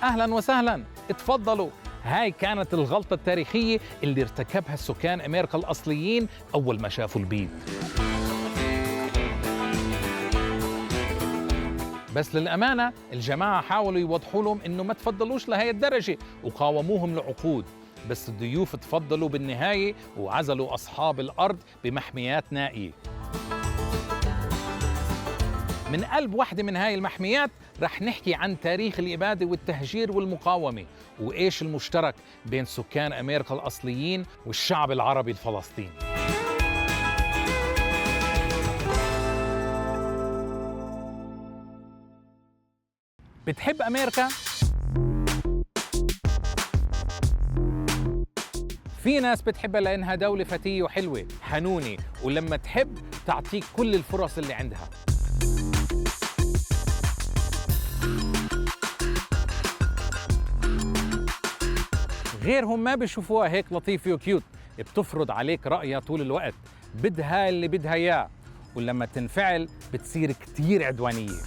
أهلا وسهلا، اتفضلوا. هاي كانت الغلطة التاريخية اللي ارتكبها السكان أميركا الأصليين أول ما شافوا البيض. بس للأمانة الجماعة حاولوا يوضحوا لهم إنه ما تفضلوش لهي الدرجة وقاوموهم لعقود، بس الضيوف تفضلوا بالنهاية وعزلوا أصحاب الأرض بمحميات نائية. من قلب واحدة من هاي المحميات رح نحكي عن تاريخ الإبادة والتهجير والمقاومة وإيش المشترك بين سكان أميركا الأصليين والشعب العربي الفلسطيني. بتحب أميركا؟ في ناس بتحبها لأنها دولة فتية وحلوة حنونة، ولما تحب تعطيك كل الفرص اللي عندها. غيرهم ما بيشوفوها هيك لطيفة وكيوت، بتفرض عليك رأيها طول الوقت، بدها اللي بدها إياه، ولما تنفعل بتصير كتير عدوانية.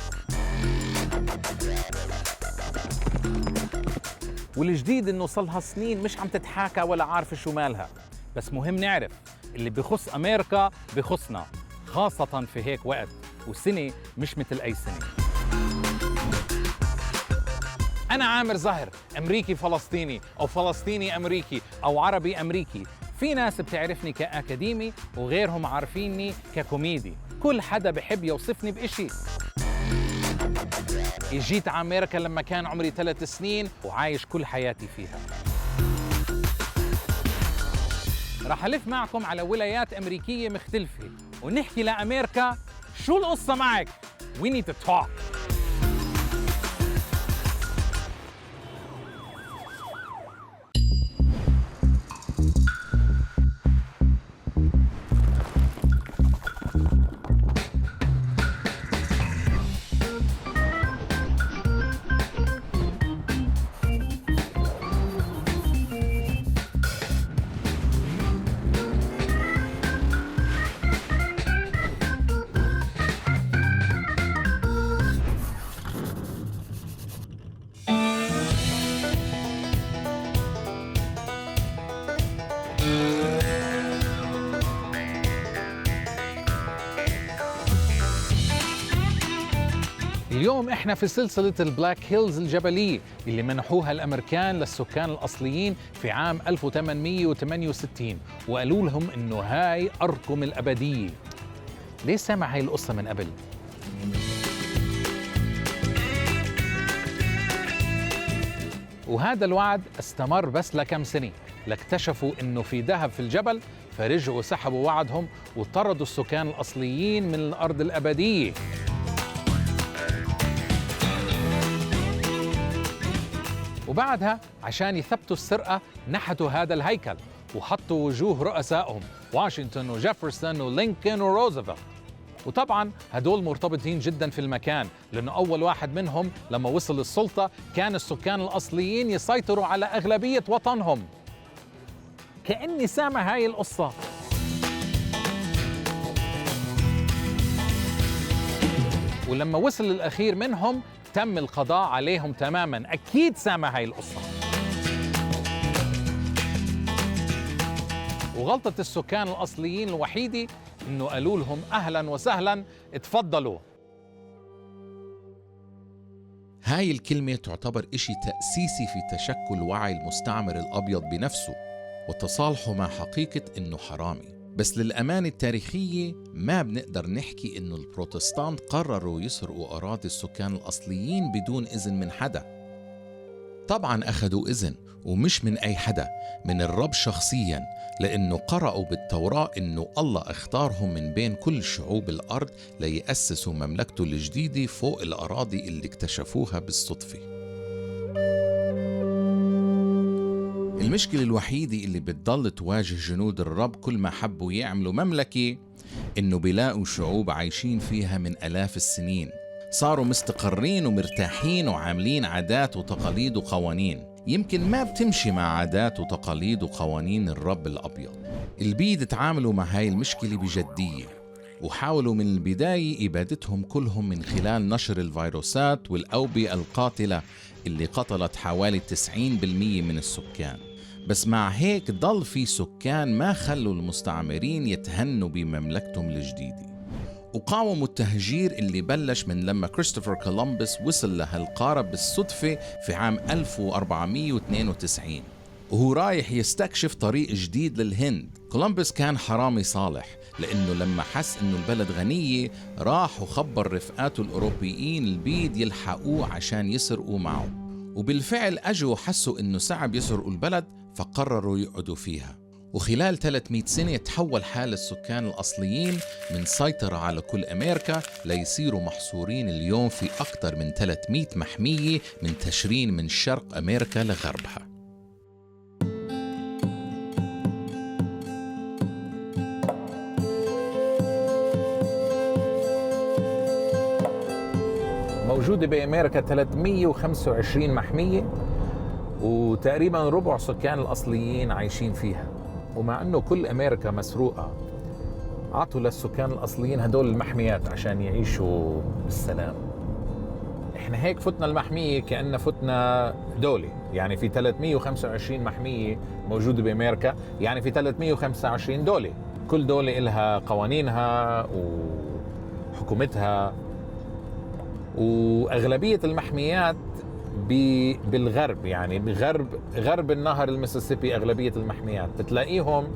والجديد إنه صلها سنين مش عم تتحاكى ولا عارفة شو مالها، بس مهم نعرف اللي بخص أميركا بخصنا، خاصة في هيك وقت، وسنة مش مثل أي سنة. أنا عامر زاهر، أمريكي فلسطيني أو فلسطيني أمريكي أو عربي أمريكي. في ناس بتعرفني كأكاديمي وغيرهم عارفيني ككوميدي، كل حدا بحب يوصفني بإشي. جيت على أميركا لما كان عمري 3 سنين وعايش كل حياتي فيها. رح ألف معكم على ولايات أمريكية مختلفة ونحكي لأميركا شو القصة معك. We need to talk. اليوم احنا في سلسلة البلاك هيلز الجبلية اللي منحوها الأمريكان للسكان الأصليين في عام 1868 وقالوا لهم إنه هاي أرضكم الأبدية. ليه سامع هاي القصة من قبل؟ وهذا الوعد استمر بس لكم سنة، لاكتشفوا إنه في ذهب في الجبل، فرجعوا سحبوا وعدهم وطردوا السكان الأصليين من الأرض الأبدية. وبعدها عشان يثبتوا السرقة نحتوا هذا الهيكل وحطوا وجوه رؤسائهم واشنطن وجيفرسون ولينكولن وروزفلت. وطبعا هدول مرتبطين جدا في المكان، لأنه أول واحد منهم لما وصل السلطة كان السكان الأصليين يسيطروا على أغلبية وطنهم. كأني سامع هاي القصة. ولما وصل الأخير منهم تم القضاء عليهم تماماً. أكيد سامع هاي القصة. وغلطة السكان الأصليين الوحيدة إنه قالوا لهم أهلاً وسهلاً، اتفضلوا. هاي الكلمة تعتبر إشي تأسيسي في تشكل وعي المستعمر الأبيض بنفسه وتصالحه مع حقيقة إنه حرامي. بس للأمانة التاريخية ما بنقدر نحكي إنه البروتستانت قرروا يسرقوا أراضي السكان الأصليين بدون إذن من حدا. طبعاً أخذوا إذن، ومش من أي حدا، من الرب شخصياً، لأنه قرأوا بالتوراة إنه الله اختارهم من بين كل شعوب الأرض ليأسسوا مملكته الجديدة فوق الأراضي اللي اكتشفوها بالصدفة. المشكلة الوحيدة اللي بتضل تواجه جنود الرب كل ما حبوا يعملوا مملكة إنه بيلاقوا شعوب عايشين فيها من آلاف السنين، صاروا مستقرين ومرتاحين وعاملين عادات وتقاليد وقوانين يمكن ما بتمشي مع عادات وتقاليد وقوانين الرب الأبيض. البيض تعاملوا مع هاي المشكلة بجدية، وحاولوا من البداية إبادتهم كلهم من خلال نشر الفيروسات والأوبئة القاتلة اللي قتلت حوالي 90% من السكان. بس مع هيك ضل في سكان ما خلوا المستعمرين يتهنوا بمملكتهم الجديدة، وقاوموا التهجير اللي بلش من لما كريستوفر كولومبوس وصل لهالقارة بالصدفة في عام 1492 وهو رايح يستكشف طريق جديد للهند. كولومبوس كان حرامي صالح، لأنه لما حس إنه البلد غنية راح وخبر رفقاته الأوروبيين البيض يلحقوه عشان يسرقوا معه، وبالفعل أجوا وحسوا إنه صعب يسرقوا البلد فقرروا يقعدوا فيها. وخلال 300 سنة تحول حال السكان الأصليين من سيطرة على كل أميركا ليصيروا محصورين اليوم في أكثر من 300 محمية من تشرين من شرق أميركا لغربها. موجودة بأميركا 325 محمية، وتقريبا ربع سكان الأصليين عايشين فيها. ومع أنه كل أميركا مسروقة، عطوا للسكان الأصليين هدول المحميات عشان يعيشوا بالسلام. إحنا هيك فتنا المحمية كأننا فتنا دولة، يعني في 325 محمية موجودة بأميركا، يعني في 325 دولة، كل دولة إلها قوانينها وحكومتها. وأغلبية المحميات بالغرب، يعني غرب النهر المسيسيبي. أغلبية المحميات بتلاقيهم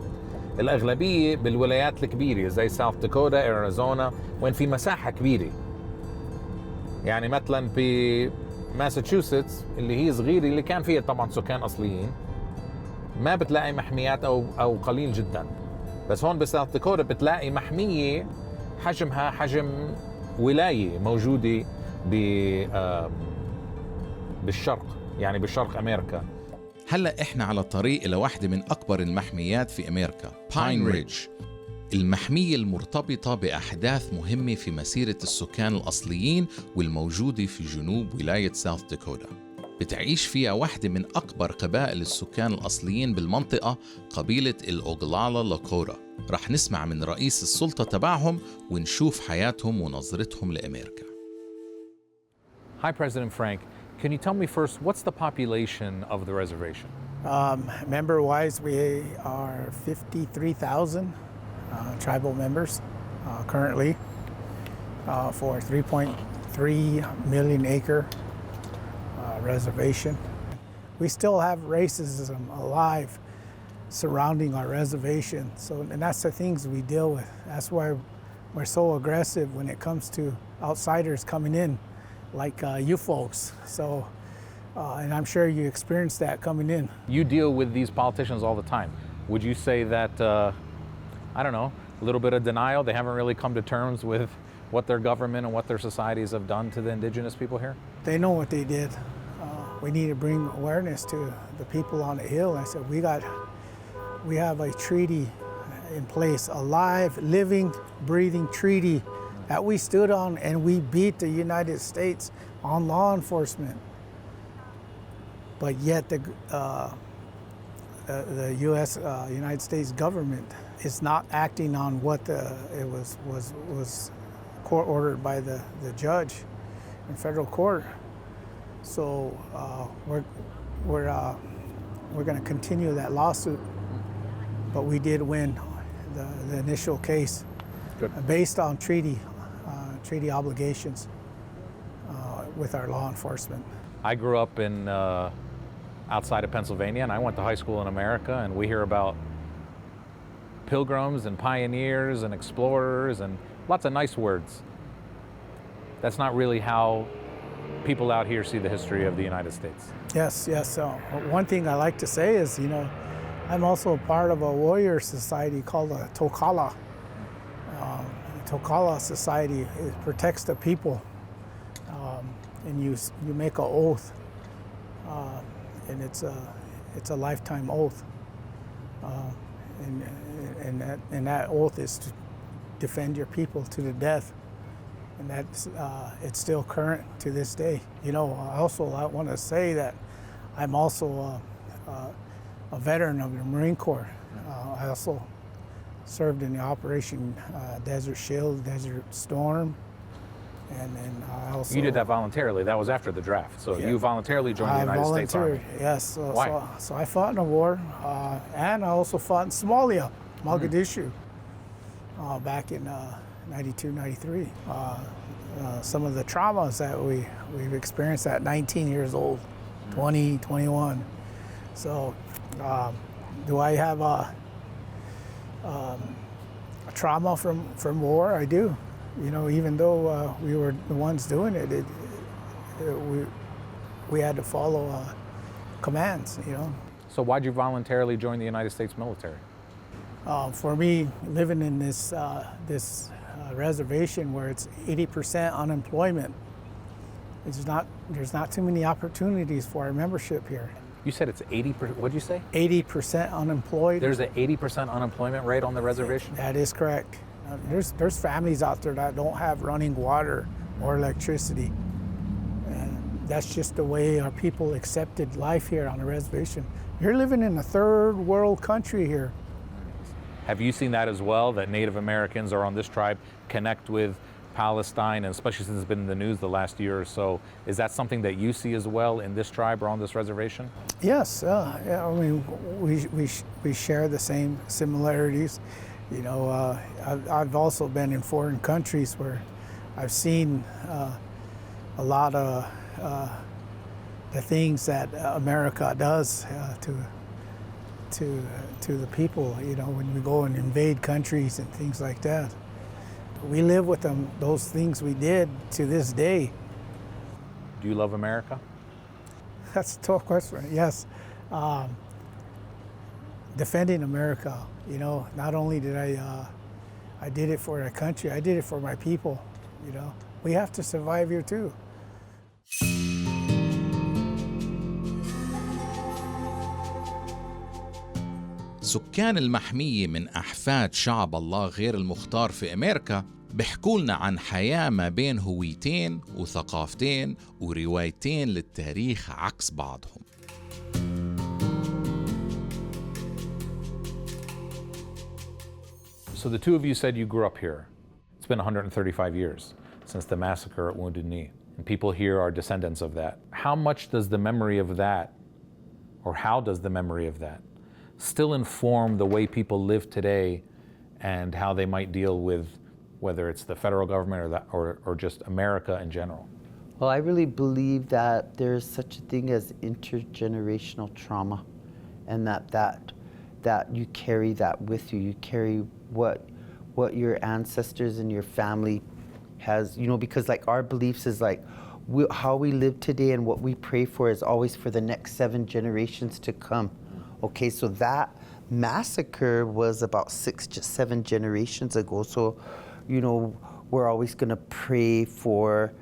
الأغلبية بالولايات الكبيرة زي ساوث داكوتا، أريزونا، وين في مساحة كبيرة. يعني مثلا بماساتشوستس اللي هي صغيرة، اللي كان فيها طبعا سكان أصليين، ما بتلاقي محميات أو قليل جدا. بس هون بساوث داكوتا بتلاقي محمية حجمها حجم ولاية موجودة بالشرق، يعني بالشرق أميركا. هلأ إحنا على طريق إلى واحدة من أكبر المحميات في أميركا، باين ريدج، المحمية المرتبطة بأحداث مهمة في مسيرة السكان الأصليين والموجودة في جنوب ولاية ساوث داكوتا. بتعيش فيها واحدة من أكبر قبائل السكان الأصليين بالمنطقة، قبيلة الأوغلالا لاكورا. رح نسمع من رئيس السلطة تبعهم ونشوف حياتهم ونظرتهم لأميركا. Hi, President Frank. Can you tell me first, what's the population of the reservation? Member-wise, we are 53,000 tribal members currently for a 3.3 million acre reservation. We still have racism alive surrounding our reservation, and that's the things we deal with. That's why we're so aggressive when it comes to outsiders coming in, like you folks. And I'm sure you experienced that coming in. You deal with these politicians all the time. Would you say that, I don't know, a little bit of denial? They haven't really come to terms with what their government and what their societies have done to the indigenous people here? They know what they did. We need to bring awareness to the people on the hill. I said, we have a treaty in place, a live, living, breathing treaty that we stood on, and we beat the United States on law enforcement. But yet the U.S. United States government is not acting on what it was court ordered by the judge in federal court. So we're going to continue that lawsuit. But we did win the initial case. Good. Based on treaty obligations with our law enforcement. I grew up in outside of Pennsylvania, and I went to high school in America, and we hear about pilgrims and pioneers and explorers and lots of nice words. That's not really how people out here see the history of the United States. Yes. So one thing I like to say is, I'm also a part of a warrior society called the Tokala. Tokala society, it protects the people, and you make an oath, and it's a lifetime oath, and that oath is to defend your people to the death, and that's it's still current to this day. I want to say that I'm also a veteran of the Marine Corps. I also served in the Operation Desert Shield, Desert Storm, and then I also... You did that voluntarily. That was after the draft. So you voluntarily joined the United States Army. Yes. Why? So I fought in a war, and I also fought in Somalia, Mogadishu, back in 92, 93. Some of the traumas that we've experienced at 19 years old, 20, 21. So do I have a trauma from war? I do. You know, even though we were the ones doing it, we had to follow commands, you know. So why'd you voluntarily join the United States military? For me, living in this reservation where it's 80% unemployment, there's not too many opportunities for our membership here. You said it's 80%, what'd you say? 80% unemployed. There's an 80% unemployment rate on the reservation? That is correct. There's families out there that don't have running water or electricity. And that's just the way our people accepted life here on the reservation. You're living in a third world country here. Have you seen that as well, that Native Americans or on this tribe connect with Palestine, and especially since it's been in the news the last year or so? Is that something that you see as well in this tribe or on this reservation? Yes, yeah, I mean, we share the same similarities. You know, I've also been in foreign countries where I've seen a lot of the things that America does to the people. You know, when we go and invade countries and things like that, we live with them. Those things we did to this day. Do you love America? That's a tough question. Yes. Defending America, you know, not only did I did it for the country, I did it for my people, you know. We have to survive here too. سكان المحمية من أحفاد شعب الله غير المختار في أميركا بيحكوا لنا عن حياة ما بين هويتين وثقافتين وروايتين للتاريخ عكس بعضهم. So the two of you said you grew up here. It's been 135 years since the massacre at Wounded Knee, and people here are descendants of that. How much does the memory of that, or how does the memory of that, still inform the way people live today and how they might deal with whether it's the federal government or just America in general? Well, I really believe that there's such a thing as intergenerational trauma, and that you carry that with you. You carry what your ancestors and your family has, you know, because like our beliefs is like how we live today and what we pray for is always for the next 7 generations to come. Okay, so that massacre was about 6 to 7 generations ago. So, you know, we're always going to pray for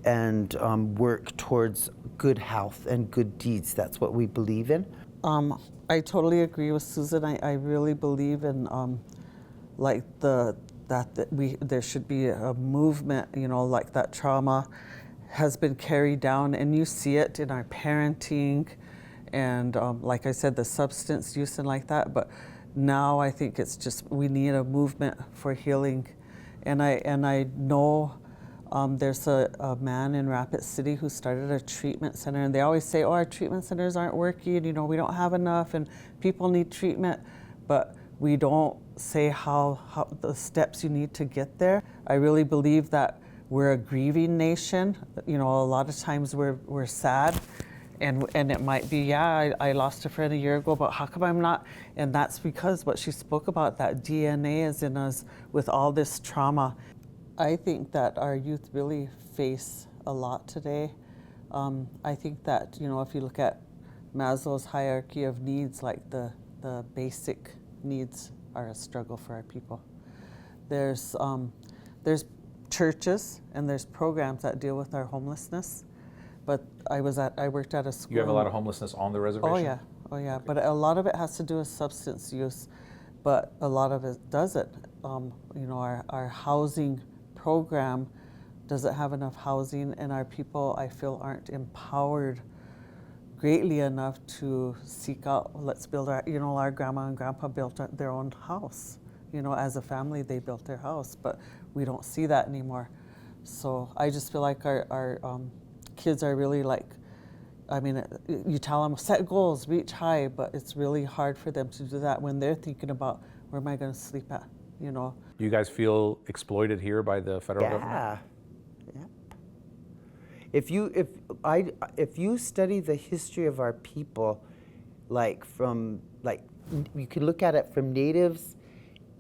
and work towards good health and good deeds. That's what we believe in. I totally agree with Susan. I really believe in like there should be a movement, you know, like that trauma has been carried down, and you see it in our parenting and like I said, the substance use and like that. But now I think it's just we need a movement for healing, and I know there's a man in Rapid City who started a treatment center, and they always say, oh, our treatment centers aren't working, you know, we don't have enough and people need treatment, but we don't say how the steps you need to get there. I really believe that we're a grieving nation. You know, a lot of times we're sad, and it might be, yeah, I lost a friend a year ago, but how come I'm not? And that's because what she spoke about, that DNA is in us with all this trauma. I think that our youth really face a lot today. I think that, you know, if you look at Maslow's hierarchy of needs, like the basic needs are a struggle for our people. There's churches and there's programs that deal with our homelessness, but I worked at a school. You have a lot of homelessness on the reservation? Oh yeah, but a lot of it has to do with substance use, but a lot of it doesn't. You know, our housing program doesn't have enough housing, and our people, I feel, aren't empowered greatly enough to seek out, let's build our, you know, our grandma and grandpa built their own house. You know, as a family, they built their house, but we don't see that anymore. So I just feel like our kids are really like, I mean, you tell them, set goals, reach high, but it's really hard for them to do that when they're thinking about, where am I going to sleep at, you know? Do you guys feel exploited here by the federal government? Yeah. If you study the history of our people, like you can look at it from natives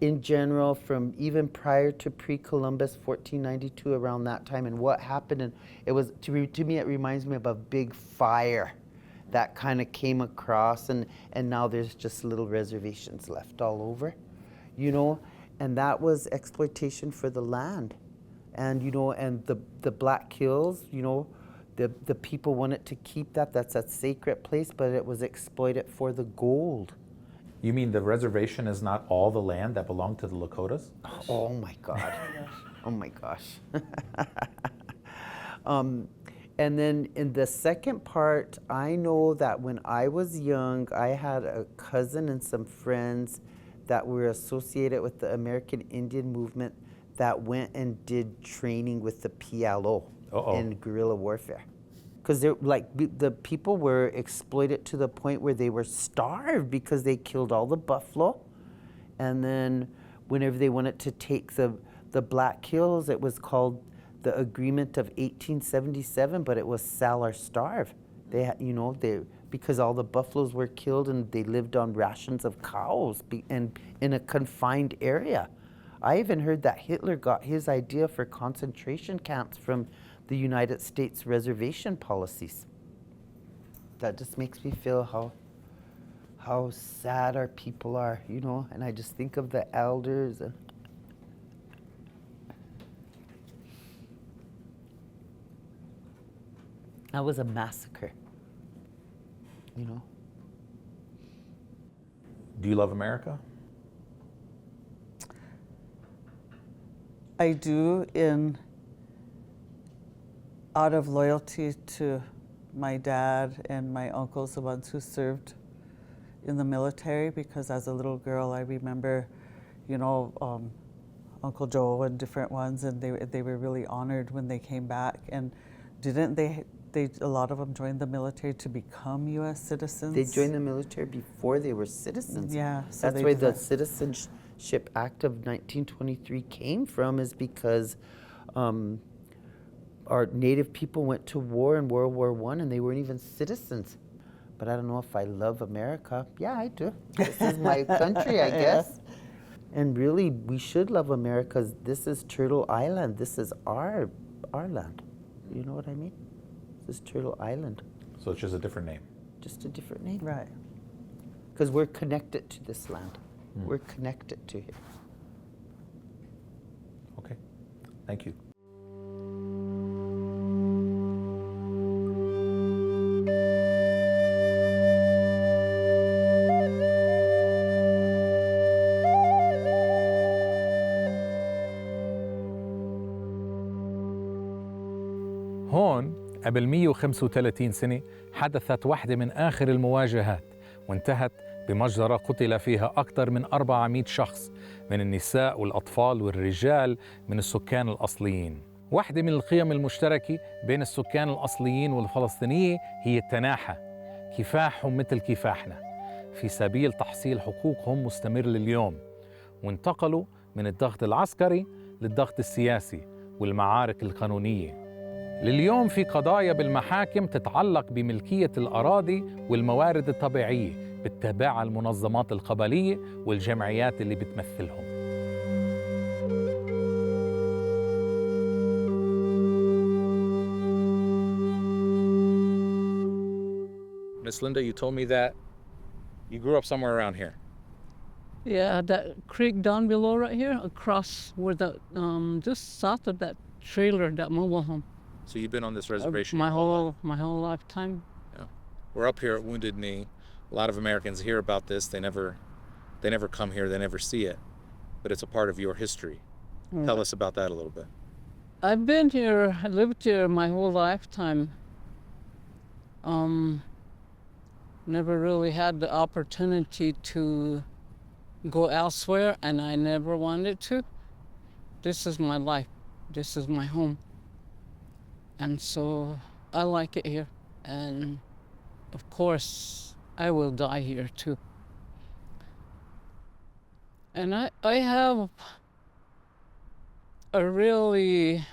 in general, from even prior to pre-Columbus, 1492, around that time, and what happened, and it was to me it reminds me of a big fire that kind of came across, and now there's just little reservations left all over, you know, and that was exploitation for the land. And, you know, and the Black Hills, you know, the people wanted to keep that. That's a sacred place, but it was exploited for the gold. You mean the reservation is not all the land that belonged to the Lakotas? Oh my God. Oh my gosh. And then in the second part, I know that when I was young, I had a cousin and some friends that were associated with the American Indian movement that went and did training with the PLO in guerrilla warfare. Because the people were exploited to the point where they were starved because they killed all the buffalo. And then whenever they wanted to take the Black Hills, it was called the Agreement of 1877, but it was sell or starve. They, because all the buffaloes were killed and they lived on rations of cows and in a confined area. I even heard that Hitler got his idea for concentration camps from the United States reservation policies. That just makes me feel how sad our people are, you know, and I just think of the elders. And that was a massacre, you know. Do you love America? I do, out of loyalty to my dad and my uncles, the ones who served in the military, because as a little girl I remember, you know, Uncle Joe and different ones, and they were really honored when they came back. And didn't they a lot of them joined the military to become U.S. citizens? They joined the military before they were citizens. Yeah. So that's where the Citizenship Act of 1923 came from, is because our native people went to war in World War I and they weren't even citizens. But I don't know if I love America. Yeah, I do. This is my country, I guess. And really, we should love America. This is Turtle Island. This is our land. You know what I mean? This is Turtle Island. So it's just a different name? Just a different name. Right. Because we're connected to this land. We're connected to it. Okay. Thank you. هون قبل 135 سنة حدثت واحدة من آخر المواجهات، وانتهت بمجزرة قتل فيها أكثر من 400 شخص من النساء والأطفال والرجال من السكان الأصليين. واحدة من القيم المشتركة بين السكان الأصليين والفلسطينيين هي التناحة، كفاحهم مثل كفاحنا في سبيل تحصيل حقوقهم مستمر لليوم، وانتقلوا من الضغط العسكري للضغط السياسي والمعارك القانونية. لليوم في قضايا بالمحاكم تتعلق بملكية الأراضي والموارد الطبيعية باتباع المنظمات القبلية والجمعيات اللي بتمثلهم. Miss Linda, you told me that you grew up somewhere around here. Yeah, that creek down below right here, across where the, just south of that trailer, that mobile home. So you've been on this reservation my whole lifetime. Yeah. We're up here at Wounded Knee. A lot of Americans hear about this. They never come here, they never see it. But it's a part of your history. Tell us about that a little bit. I've been here, I lived here my whole lifetime. Never really had the opportunity to go elsewhere, and I never wanted to. This is my life. This is my home. And so I like it here. And of course, I will die here too. And I have a really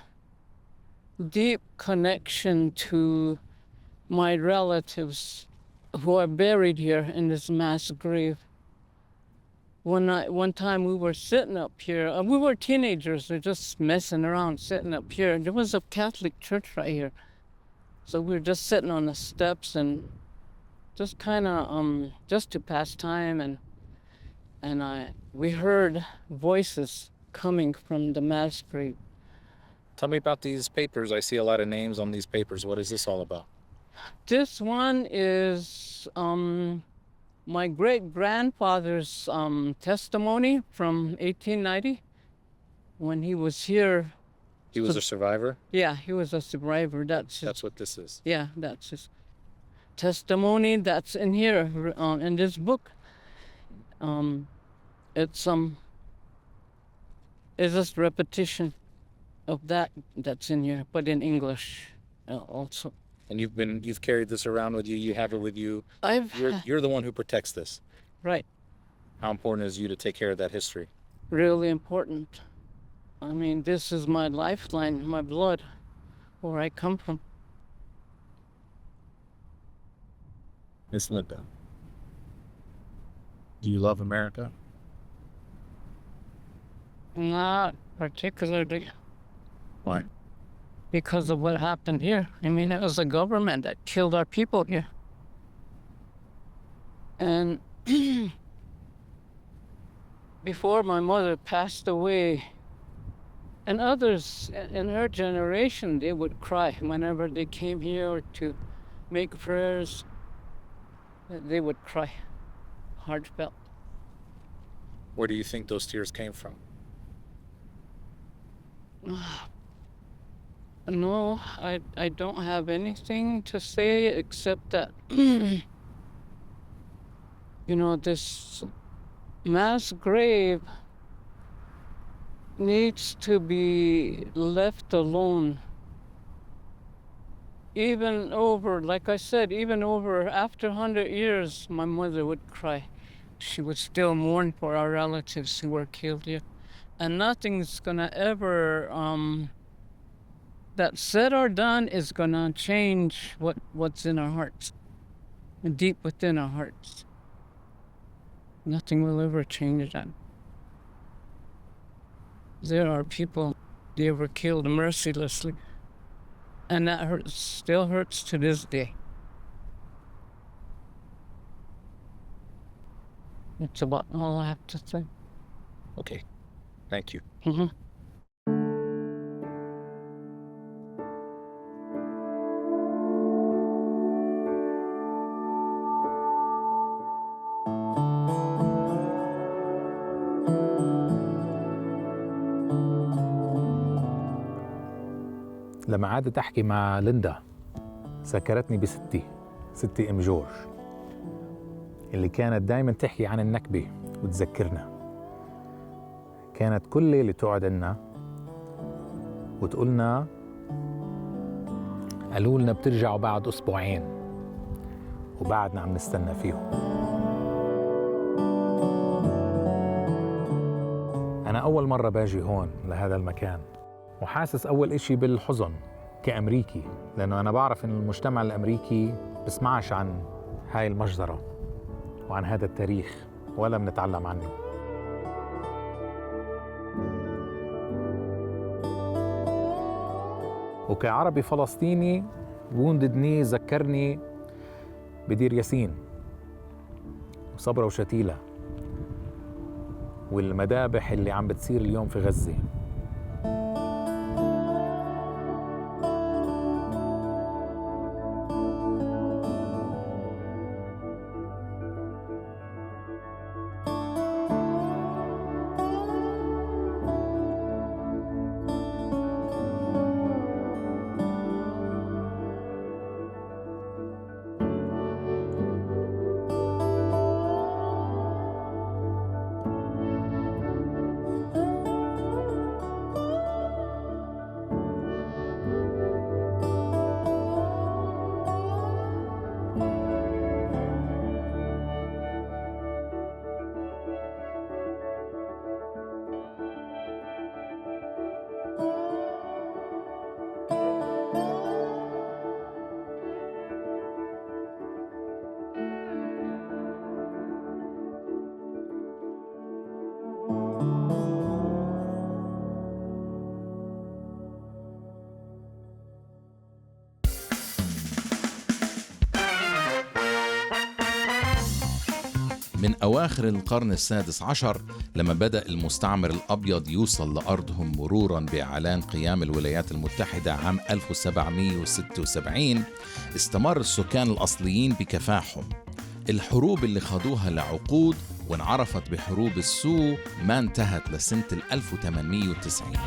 deep connection to my relatives who are buried here in this mass grave. One time we were sitting up here, we were teenagers, we're just messing around, sitting up here. There was a Catholic church right here. So we were just sitting on the steps and just kind of, just to pass time, we heard voices coming from the mass grave. Tell me about these papers. I see a lot of names on these papers. What is this all about? This one is my great-grandfather's testimony from 1890 when he was here. He was a survivor? Yeah, he was a survivor. That's what this is. Yeah, that's his testimony. That's in here, in this book. It's just repetition of that's in here, but in English also. And you've carried this around with you. You have it with you. You're the one who protects this. Right. How important is you to take care of that history? Really important. I mean, this is my lifeline, my blood, where I come from. Miss Linda, do you love America? Not particularly. Why? Because of what happened here. I mean, it was the government that killed our people here. And before my mother passed away, and others in her generation, they would cry whenever they came here to make prayers. They would cry, heartfelt. Where do you think those tears came from? No, I don't have anything to say except that, you know, this mass grave needs to be left alone. Even over, like I said, even over after 100 years, my mother would cry. She would still mourn for our relatives who were killed here. And nothing's gonna ever, that said or done is gonna change what's in our hearts, deep within our hearts. Nothing will ever change that. There are people, they were killed mercilessly. And that hurts, still hurts to this day. That's about all I have to say. Okay, thank you. Mm-hmm. لما عادت أحكي مع ليندا ذكرتني ستي أم جورج اللي كانت دايما تحكي عن النكبة وتذكرنا. كانت كل ليلة تقعد لنا وتقولنا قالوا لنا بترجعوا بعد أسبوعين وبعدنا عم نستنى فيهم. أنا أول مرة باجي هون لهذا المكان وحاسس أول إشي بالحزن كأمريكي، لأنه أنا بعرف إن المجتمع الأمريكي بسمعش عن هاي المجزرة وعن هذا التاريخ ولا بنتعلم عنه. وكعربي فلسطيني wounded knee ذكرني بدير ياسين وصبرا وشتيلة والمذابح اللي عم بتصير اليوم في غزة. أواخر القرن السادس عشر لما بدأ المستعمر الأبيض يوصل لأرضهم مرورا بإعلان قيام الولايات المتحدة عام 1776. استمر السكان الأصليين بكفاحهم. الحروب اللي خاضوها لعقود وانعرفت بحروب السو ما انتهت لسنة 1890.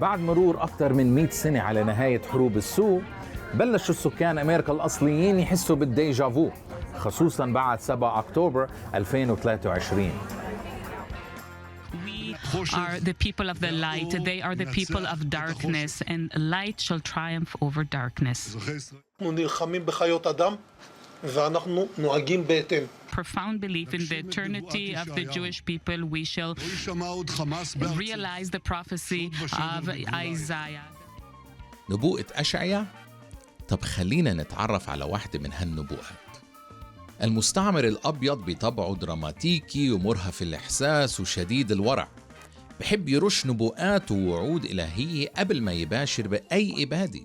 بعد مرور أكثر من 100 سنة على نهاية حروب السو، بلشوا السكان أميركا الأصليين يحسوا بالديجافو، خصوصاً بعد 7 أكتوبر 2023. Are the people of the light, they are the people of darkness, and light shall triumph over darkness. Profound belief in the eternity of the Jewish people, we shall realize the prophecy of Isaiah. نبوءة أشعيا؟ طب خلينا نتعرف على واحدة من هالنبوءات. المستعمر الأبيض بطبعه دراماتيكي ومرهف الإحساس وشديد الورع، بحب يرش نبوءات ووعود إلهية قبل ما يباشر بأي إبادة.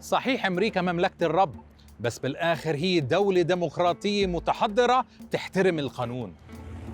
صحيح أمريكا مملكة الرب، بس بالآخر هي دولة ديمقراطية متحضرة تحترم القانون،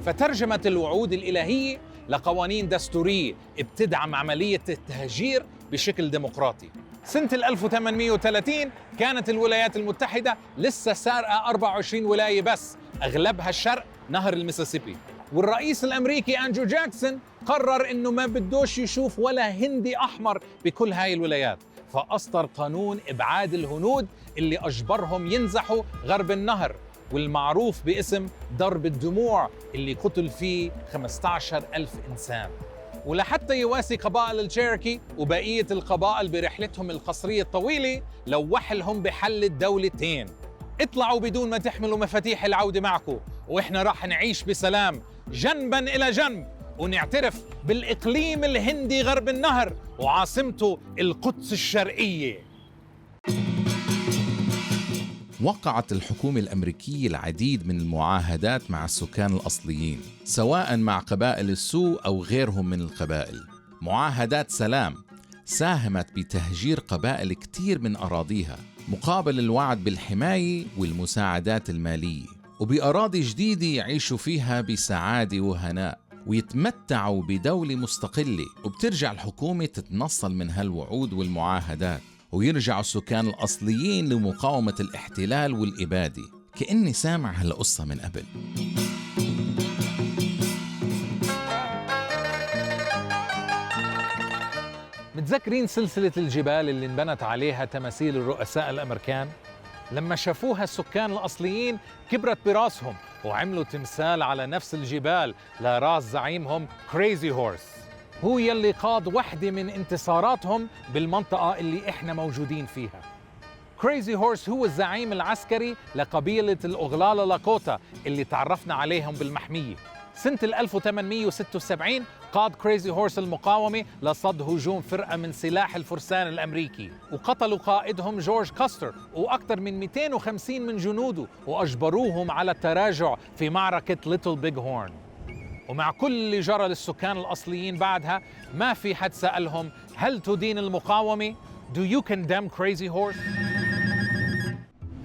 فترجمت الوعود الإلهية لقوانين دستورية بتدعم عملية التهجير بشكل ديمقراطي. سنة 1830 كانت الولايات المتحدة لسه سارقة 24 ولاية بس، أغلبها الشرق نهر الميسيسيبي، والرئيس الأمريكي أندرو جاكسون قرر إنه ما بدوش يشوف ولا هندي أحمر بكل هاي الولايات، فأصدر قانون إبعاد الهنود اللي أجبرهم ينزحوا غرب النهر، والمعروف باسم ضرب الدموع اللي قتل فيه 15,000 إنسان. ولحتى يواسي قبائل الشيركي وبقية القبائل برحلتهم القصرية الطويلة لوح لهم بحل الدولتين: اطلعوا بدون ما تحملوا مفاتيح العودة معكم، وإحنا راح نعيش بسلام جنباً إلى جنب، ونعترف بالإقليم الهندي غرب النهر وعاصمته القدس الشرقية. وقعت الحكومة الأمريكية العديد من المعاهدات مع السكان الأصليين، سواء مع قبائل السو أو غيرهم من القبائل. معاهدات سلام ساهمت بتهجير قبائل كتير من أراضيها مقابل الوعد بالحماية والمساعدات المالية، وبأراضي جديدة يعيشوا فيها بسعادة وهناء ويتمتعوا بدولة مستقلة. وبترجع الحكومة تتنصل من هالوعود والمعاهدات، ويرجعوا السكان الأصليين لمقاومة الاحتلال والإبادة. كأني سامع هالقصة من قبل. متذكرين سلسلة الجبال اللي انبنت عليها تماثيل الرؤساء الأمريكان؟ لما شافوها السكان الأصليين كبرت براسهم وعملوا تمثال على نفس الجبال لراس زعيمهم كريزي هورس، هو يلي قاد واحدة من انتصاراتهم بالمنطقة اللي احنا موجودين فيها. كريزي هورس هو الزعيم العسكري لقبيلة الأغلالة لاكوتا اللي تعرفنا عليهم بالمحمية. سنة 1876 قاد كريزي هورس المقاومة لصد هجوم فرقة من سلاح الفرسان الأمريكي، وقتلوا قائدهم جورج كاستر وأكثر من 250 من جنوده، وأجبروهم على التراجع في معركة ليتل بيج هورن. ومع كل اللي جرى للسكان الأصليين بعدها، ما في حد سألهم هل تدين المقاومة؟ Do you condemn Crazy Horse؟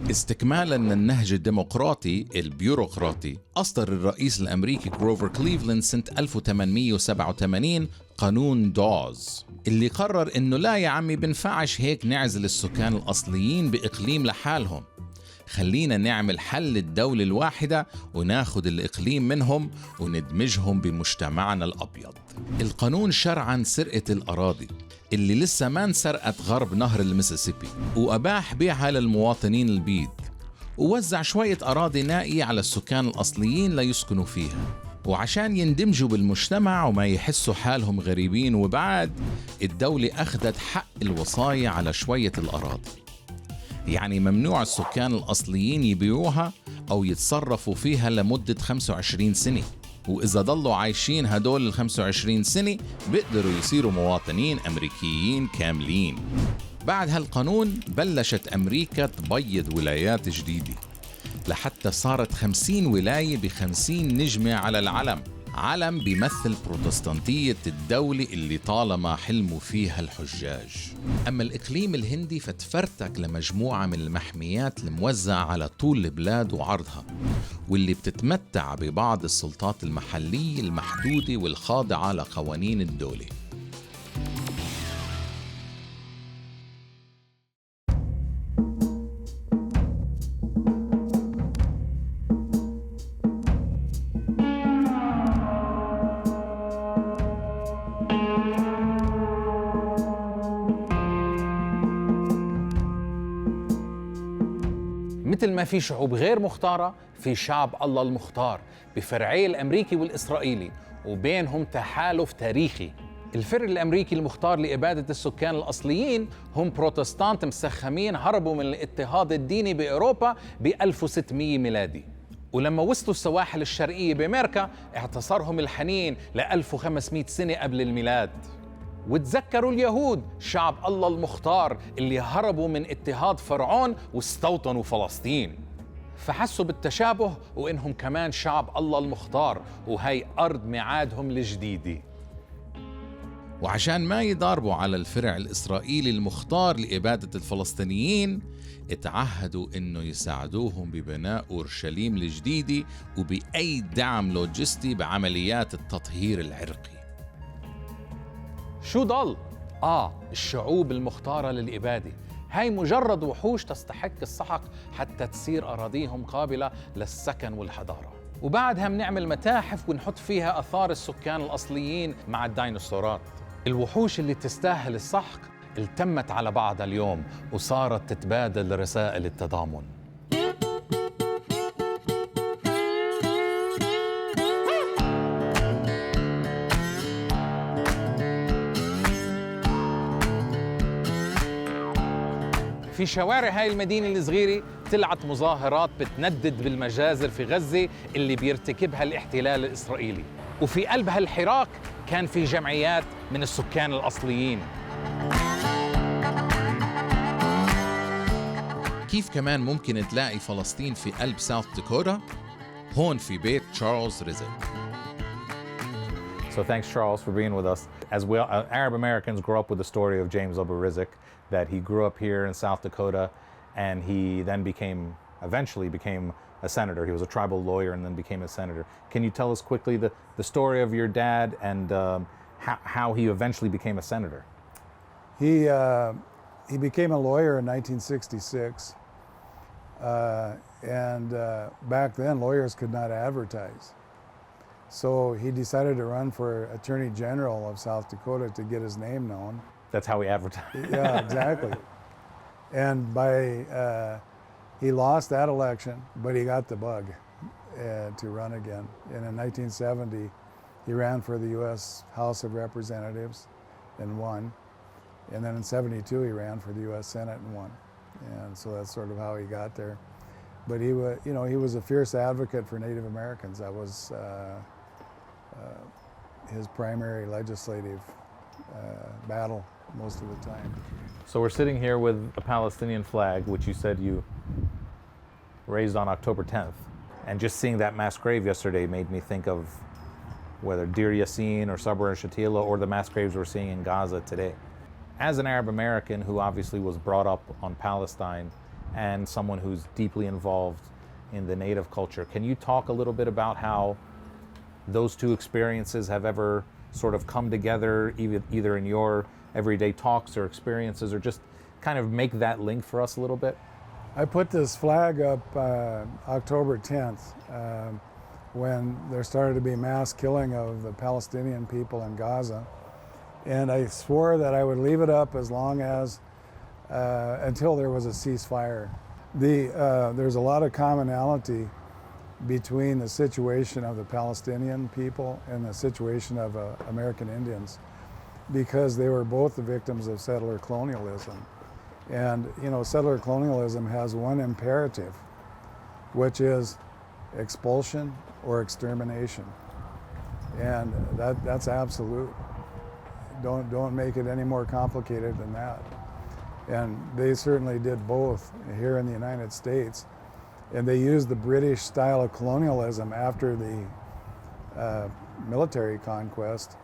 استكمالاً للنهج الديمقراطي البيروقراطي، أصدر الرئيس الأمريكي جروفر كليفلاند سنة 1887 قانون دوز، اللي قرر إنه لا يا عمي بنفعش هيك نعزل السكان الأصليين بإقليم لحالهم، خلينا نعمل حل الدولة الواحدة وناخد الإقليم منهم وندمجهم بمجتمعنا الأبيض. القانون شرع عن سرقة الأراضي اللي لسه ما انسرقت غرب نهر الميسيسيبي، وأباح بيعها للمواطنين البيض، ووزع شوية أراضي نائية على السكان الأصليين ليسكنوا فيها. وعشان يندمجوا بالمجتمع وما يحسوا حالهم غريبين وبعاد، الدولة أخذت حق الوصاية على شوية الأراضي، يعني ممنوع السكان الأصليين يبيعوها أو يتصرفوا فيها لمدة 25 سنة، وإذا ضلوا عايشين هدول 25 سنة بيقدروا يصيروا مواطنين أمريكيين كاملين. بعد هالقانون بلشت أمريكا تبيض ولايات جديدة لحتى صارت 50 ولاية ب50 نجمة على العلم، علم بيمثل بروتستانتية الدولة اللي طالما حلموا فيها الحجاج. أما الإقليم الهندي فتفرتك لمجموعة من المحميات الموزعة على طول البلاد وعرضها، واللي بتتمتع ببعض السلطات المحلية المحدودة والخاضعة لقوانين الدولة. مثل ما في شعوب غير مختارة، في شعب الله المختار بفرعي الأمريكي والإسرائيلي، وبينهم تحالف تاريخي. الفرع الأمريكي المختار لإبادة السكان الأصليين هم بروتستانت مسخمين هربوا من الاضطهاد الديني بأوروبا ب 1600 ميلادي، ولما وصلوا السواحل الشرقية بأميركا اعتصرهم الحنين ل 1500 سنة قبل الميلاد. وتذكروا اليهود شعب الله المختار اللي هربوا من اضطهاد فرعون واستوطنوا فلسطين، فحسوا بالتشابه وإنهم كمان شعب الله المختار، وهي أرض ميعادهم الجديدة. وعشان ما يضاربوا على الفرع الإسرائيلي المختار لإبادة الفلسطينيين، اتعهدوا إنه يساعدوهم ببناء أورشليم الجديدة وبأي دعم لوجستي بعمليات التطهير العرقي. شو ضل؟ الشعوب المختارة للإبادة هاي مجرد وحوش تستحق السحق حتى تصير أراضيهم قابلة للسكن والحضارة، وبعدها بنعمل متاحف ونحط فيها آثار السكان الأصليين مع الديناصورات. الوحوش اللي تستاهل السحق التمت على بعضها اليوم وصارت تتبادل رسائل التضامن. في شوارع هاي المدينة الصغيرة طلعت مظاهرات بتندد بالمجازر في غزة اللي بيرتكبها الاحتلال الإسرائيلي، وفي قلب هالحراك كان في جمعيات من السكان الأصليين. كيف كمان ممكن تلاقي فلسطين في قلب ساوث داكوتا؟ هون في بيت تشارلز رزق. So thanks, Charles, for being with us. As we Arab Americans grow up with the story of James Ober Rizik, that he grew up here in South Dakota, and he then eventually became a senator. He was a tribal lawyer and then became a senator. Can you tell us quickly the story of your dad and how he eventually became a senator? He became a lawyer in 1966, and back then lawyers could not advertise. So he decided to run for Attorney General of South Dakota to get his name known. That's how he advertised. Yeah, exactly. And he lost that election, but he got the bug to run again. And in 1970, he ran for the U.S. House of Representatives and won. And then in 72, he ran for the U.S. Senate and won. And so that's sort of how he got there. But he was a fierce advocate for Native Americans. That was his primary legislative battle most of the time. So we're sitting here with a Palestinian flag, which you said you raised on October 10th. And just seeing that mass grave yesterday made me think of whether Deir Yassin or Sabra and Shatila or the mass graves we're seeing in Gaza today. As an Arab American who obviously was brought up on Palestine and someone who's deeply involved in the native culture, can you talk a little bit about how those two experiences have ever sort of come together, either in your everyday talks or experiences, or just kind of make that link for us a little bit? I put this flag up October 10th when there started to be mass killing of the Palestinian people in Gaza. And I swore that I would leave it up as long as, until there was a ceasefire. There's a lot of commonality between the situation of the Palestinian people and the situation of American Indians, because they were both the victims of settler colonialism. And settler colonialism has one imperative, which is expulsion or extermination. And that's absolute. Don't make it any more complicated than that. And they certainly did both here in the United States. And they used the British style of colonialism after the military conquest.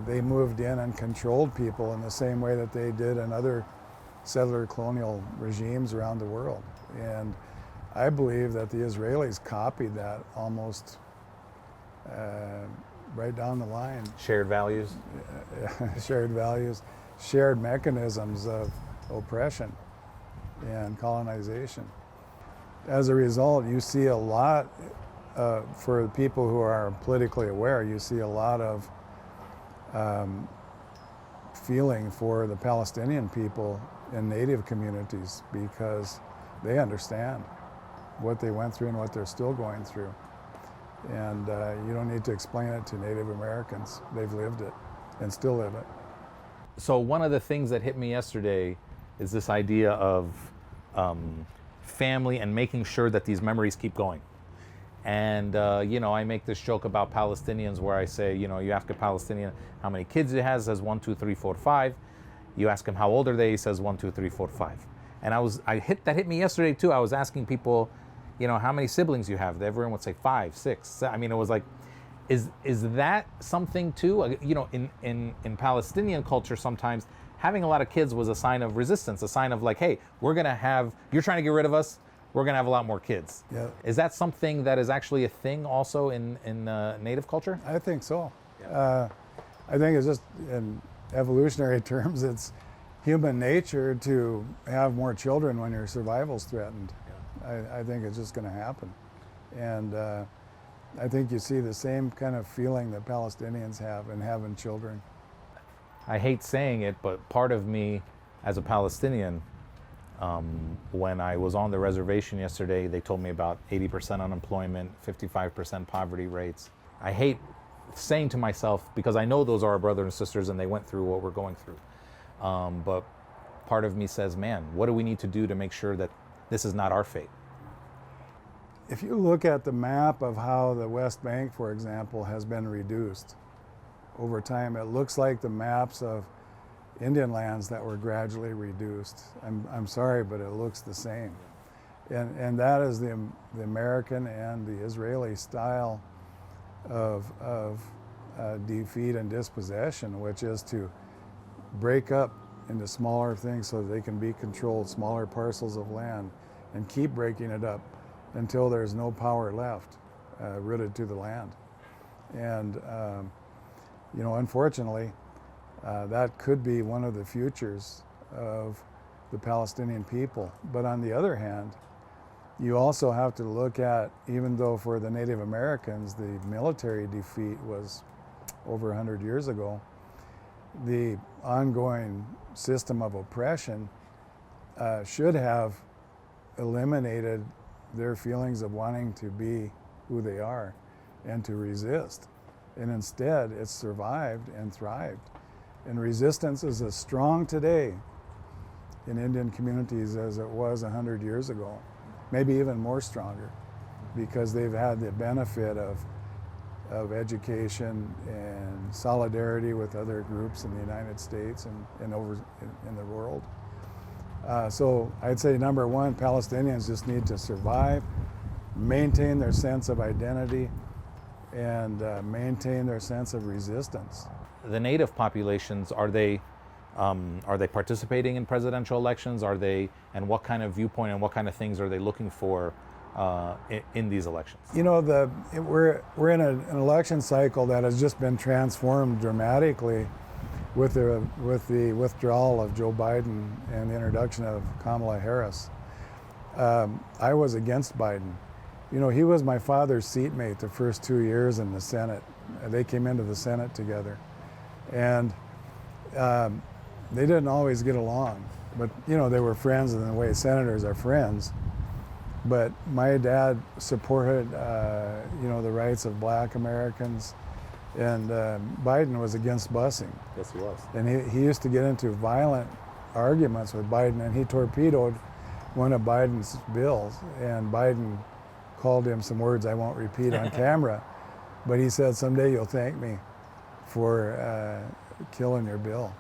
They moved in and controlled people in the same way that they did in other settler colonial regimes around the world. And I believe that the Israelis copied that almost right down the line. Shared values? Shared values, shared mechanisms of oppression and colonization. As a result, you see a lot, for the people who are politically aware, you see a lot of feeling for the Palestinian people in native communities because they understand what they went through and what they're still going through. And you don't need to explain it to Native Americans. They've lived it and still live it. So one of the things that hit me yesterday is this idea of family and making sure that these memories keep going. And, you know, I make this joke about Palestinians where I say, you know, you ask a Palestinian how many kids he has, says 1, 2, 3, 4, 5. You ask him how old are they, he says 1, 2, 3, 4, 5. And that hit me yesterday too. I was asking people, you know, how many siblings you have. Everyone would say 5, 6. I mean, it was like, is that something too? You know, in Palestinian culture, sometimes having a lot of kids was a sign of resistance, a sign of like, hey, you're trying to get rid of us, we're gonna have a lot more kids. Yeah. Is that something that is actually a thing also in Native culture? I think so. Yeah. I think it's just, in evolutionary terms, it's human nature to have more children when your survival's threatened. Yeah. I think it's just gonna happen. And I think you see the same kind of feeling that Palestinians have in having children. I hate saying it, but part of me as a Palestinian, when I was on the reservation yesterday, they told me about 80% unemployment, 55% poverty rates. I hate saying to myself, because I know those are our brothers and sisters and they went through what we're going through. But part of me says, man, what do we need to do to make sure that this is not our fate? If you look at the map of how the West Bank, for example, has been reduced over time, it looks like the maps of Indian lands that were gradually reduced. I'm sorry, but it looks the same. And that is the American and the Israeli style of defeat and dispossession, which is to break up into smaller things so that they can be controlled, smaller parcels of land, and keep breaking it up until there's no power left rooted to the land. And you know, unfortunately, that could be one of the futures of the Palestinian people. But on the other hand, you also have to look at, even though for the Native Americans the military defeat was over 100 years ago, the ongoing system of oppression should have eliminated their feelings of wanting to be who they are and to resist. And instead, it's survived and thrived. And resistance is as strong today in Indian communities as it was 100 years ago, maybe even more stronger, because they've had the benefit of education and solidarity with other groups in the United States and in the world. So I'd say number one, Palestinians just need to survive, maintain their sense of identity, and maintain their sense of resistance. The native populations, are they participating in presidential elections? And what kind of viewpoint and what kind of things are they looking for in these elections? You know, we're in an election cycle that has just been transformed dramatically with the withdrawal of Joe Biden and the introduction of Kamala Harris. I was against Biden. You know, he was my father's seatmate the first 2 years in the Senate. They came into the Senate together. And they didn't always get along. But, you know, they were friends in the way senators are friends. But my dad supported, you know, the rights of Black Americans. And Biden was against busing. Yes, he was. And he used to get into violent arguments with Biden, and he torpedoed one of Biden's bills. And Biden called him some words I won't repeat on camera, but he said, someday you'll thank me for killing your bill.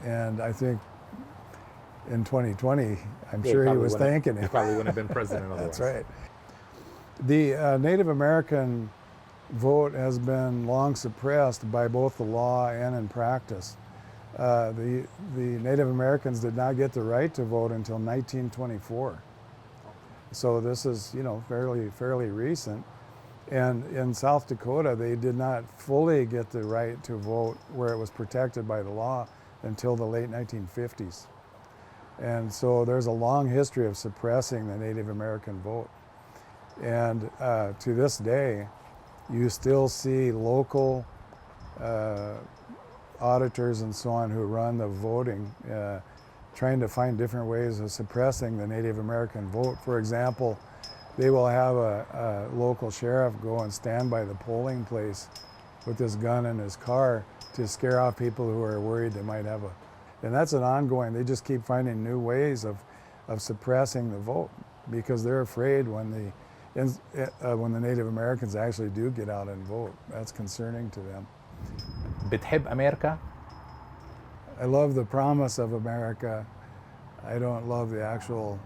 And I think in 2020, I'm sure he was thanking him. He probably wouldn't have been president otherwise. That's right. The Native American vote has been long suppressed by both the law and in practice. The Native Americans did not get the right to vote until 1924. So this is, fairly recent. And in South Dakota, they did not fully get the right to vote where it was protected by the law until the late 1950s. And so there's a long history of suppressing the Native American vote. And to this day, you still see local auditors and so on who run the voting, trying to find different ways of suppressing the Native American vote. For example, they will have a local sheriff go and stand by the polling place with his gun in his car to scare off people who are worried they might have and that's an ongoing, they just keep finding new ways of suppressing the vote because they're afraid when the Native Americans actually do get out and vote. That's concerning to them. بتحب أميركا؟ I love the promise of America. I don't love the actual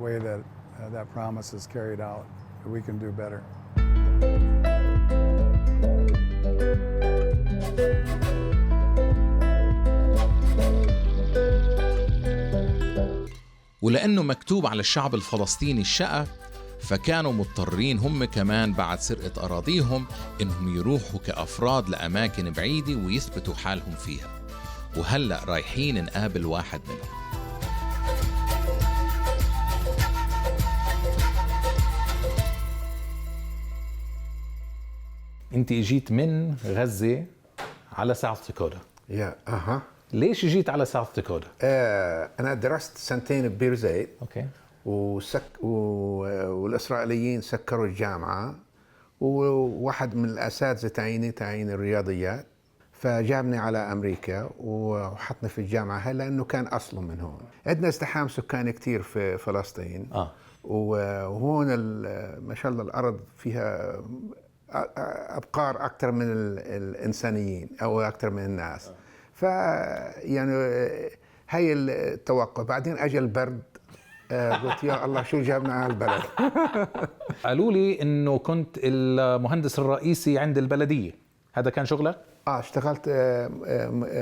way that that promise is carried out. We can do better. ولأنه مكتوب على الشعب الفلسطيني الشقة، فكانوا مضطرين هم كمان بعد سرقة أراضيهم إنهم يروحوا كأفراد لأماكن بعيدة ويثبتوا حالهم فيها. وهلأ رايحين نقابل واحد منهم. أنت جيت من غزة على ساوث داكوتا. ليش جيت على ساوث داكوتا؟ أنا درست سنتين ببير زيت. أوكي. والإسرائيليين سكروا الجامعة، وواحد من الأساتذة تعيين الرياضيات، فجابني على أمريكا وحطني في الجامعة هاي لأنه كان أصله من هون. عندنا ازدحام سكاني كتير في فلسطين. وهون ما شاء الله الأرض فيها أبقار أكثر من الإنسانيين أو أكثر من الناس. يعني هاي التوقع. بعدين أجى البرد، قلت يا الله شو جابنا على البلد. قالوا لي إنه كنت المهندس الرئيسي عند البلدية، هذا كان شغلك؟ اشتغلت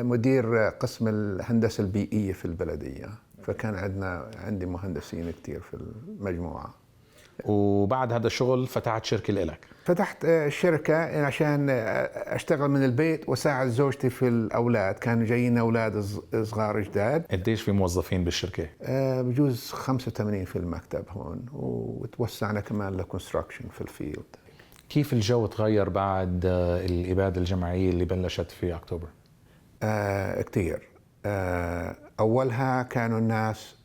مدير قسم الهندسة البيئية في البلدية، فكان عندي مهندسين كتير في المجموعة. وبعد هذا الشغل فتحت شركة لإلك؟ فتحت شركة عشان أشتغل من البيت وساعد زوجتي في الأولاد. كانوا جايين أولاد صغار جداد. قديش في موظفين بالشركة؟ بجوز 85 في المكتب هون، وتوسعنا كمان لكونستراكشن في الفيلد. كيف الجو تغير بعد الإبادة الجماعية اللي بلشت في أكتوبر؟ كتير. أولها كانوا الناس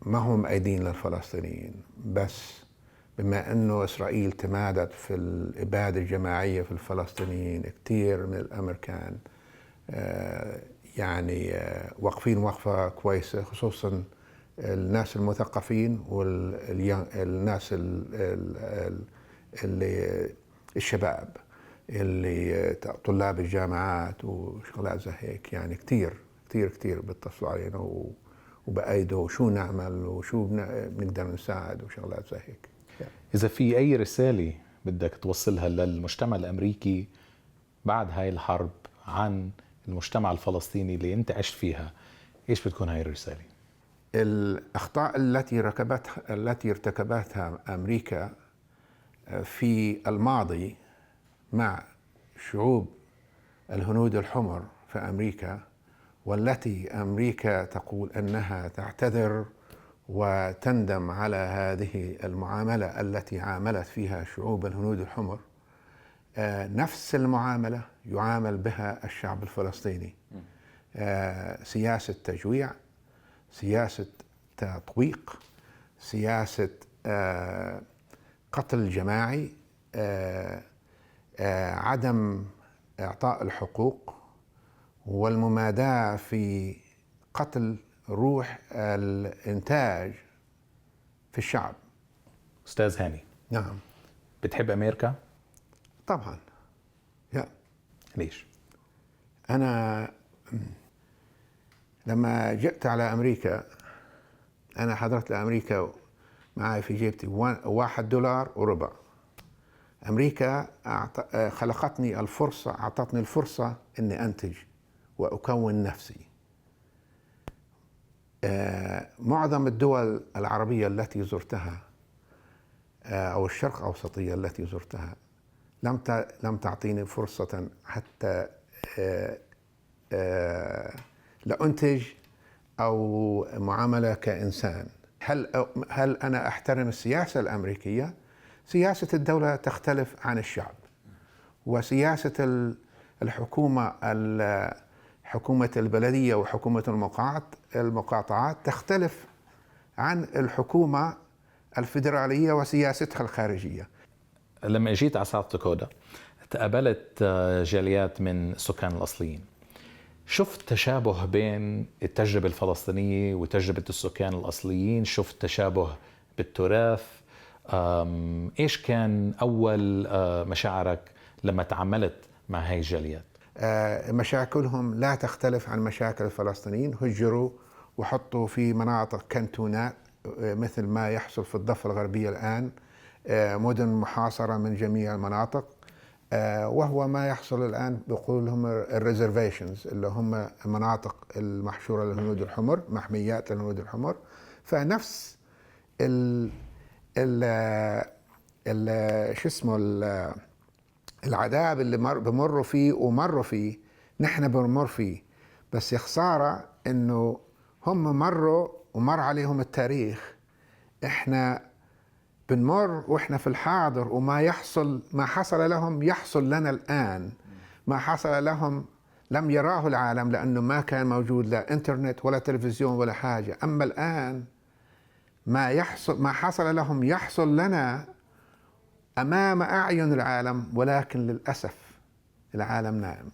ما هم أيدين للفلسطينيين، بس بما أنه إسرائيل تمادت في الإبادة الجماعية في الفلسطينيين، كتير من الأمريكان واقفين وقفة كويسة، خصوصا الناس المثقفين والناس اللي الشباب اللي طلاب الجامعات وشغلات زي هيك. يعني كتير بيتصلوا علينا وبأيدوا شو نعمل وشو بنقدر نساعد وشغلات زي هيك. إذا في أي رسالة بدك توصلها للمجتمع الأمريكي بعد هاي الحرب عن المجتمع الفلسطيني اللي أنت عشت فيها، إيش بتكون هاي الرسالة؟ الأخطاء التي ارتكبتها أمريكا في الماضي مع شعوب الهنود الحمر في أمريكا، والتي أمريكا تقول أنها تعتذر وتندم على هذه المعاملة التي عاملت فيها شعوب الهنود الحمر، نفس المعاملة يعامل بها الشعب الفلسطيني. سياسة تجويع، سياسة تطويق، سياسة قتل جماعي، عدم إعطاء الحقوق، والمماداة في قتل روح الإنتاج في الشعب. أستاذ هاني. نعم. بتحب أميركا؟ طبعا. ليش؟ أنا لما جئت على أمريكا، أنا حضرت لأمريكا معي في جيبتي $1.25. أمريكا خلقتني الفرصة، أعطتني الفرصة أني أنتج وأكون نفسي. معظم الدول العربية التي زرتها أو الشرق أوسطية التي زرتها لم تعطيني فرصة حتى لأنتج أو معاملة كإنسان. هل أنا أحترم السياسة الأمريكية؟ سياسة الدولة تختلف عن الشعب، وسياسة الحكومة حكومة البلدية وحكومة المقاطعات تختلف عن الحكومة الفيدرالية وسياستها الخارجية. لما اجيت على ساوث داكوتا تقابلت جاليات من السكان الأصليين، شفت تشابه بين التجربة الفلسطينية وتجربة السكان الأصليين، شفت تشابه بالتراث. إيش كان أول مشاعرك لما تعاملت مع هاي الجاليات؟ مشاكلهم لا تختلف عن مشاكل الفلسطينيين. هجروا وحطوا في مناطق كانتونات مثل ما يحصل في الضفة الغربية الآن، مدن محاصرة من جميع المناطق، وهو ما يحصل الآن بيقول لهم الريزرفيشنز اللي هم المناطق المحشورة للهنود الحمر، محميات للهنود الحمر. فنفس شو اسمه العذاب اللي بمروا فيه ومروا فيه نحن بنمر فيه، بس يا خسارة انه هم مروا ومر عليهم التاريخ، احنا بنمر واحنا في الحاضر، وما حصل لهم يحصل لنا الآن. ما حصل لهم لم يراه العالم لأنه ما كان موجود لا انترنت ولا تلفزيون ولا حاجة. أما الآن ما حصل لهم يحصل لنا أمام أعين العالم، ولكن للأسف العالم نائم.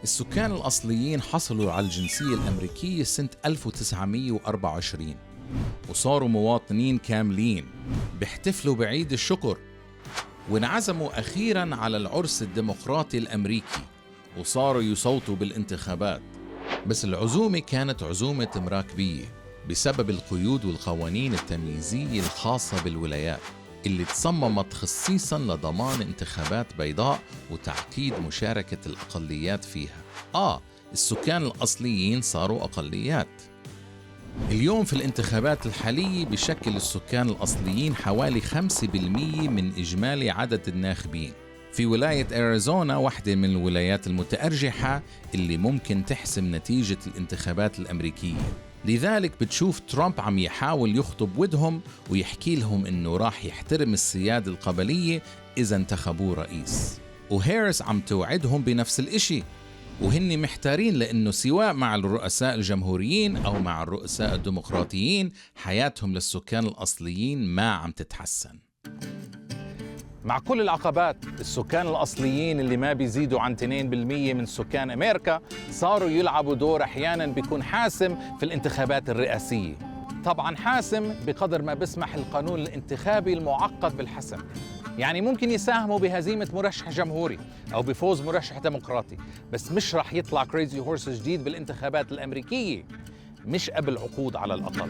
السكان الأصليين حصلوا على الجنسية الأمريكية سنة 1924 وصاروا مواطنين كاملين بيحتفلوا بعيد الشكر، وانعزموا أخيراً على العرس الديمقراطي الأمريكي وصاروا يصوتوا بالانتخابات. بس العزومة كانت عزومة مراكبية بسبب القيود والقوانين التمييزية الخاصة بالولايات اللي تصممت خصيصاً لضمان انتخابات بيضاء وتعقيد مشاركة الأقليات فيها. السكان الأصليين صاروا أقليات. اليوم في الانتخابات الحالية بشكل السكان الأصليين حوالي 5% من إجمالي عدد الناخبين. في ولاية أريزونا، واحدة من الولايات المتأرجحة اللي ممكن تحسم نتيجة الانتخابات الأمريكية. لذلك بتشوف ترامب عم يحاول يخطب ودهم ويحكي لهم إنه راح يحترم السيادة القبلية إذا انتخبوه رئيس، وهاريس عم توعدهم بنفس الإشي، وهن محتارين لأنه سواء مع الرؤساء الجمهوريين أو مع الرؤساء الديمقراطيين حياتهم للسكان الأصليين ما عم تتحسن. مع كل العقبات، السكان الأصليين اللي ما بيزيدوا عن 2% من سكان أميركا صاروا يلعبوا دور أحياناً بيكون حاسم في الانتخابات الرئاسية. طبعاً حاسم بقدر ما بيسمح القانون الانتخابي المعقد بالحسم. يعني ممكن يساهموا بهزيمة مرشح جمهوري أو بفوز مرشح ديمقراطي، بس مش رح يطلع كريزي هورس جديد بالانتخابات الأمريكية، مش قبل عقود على الأقل.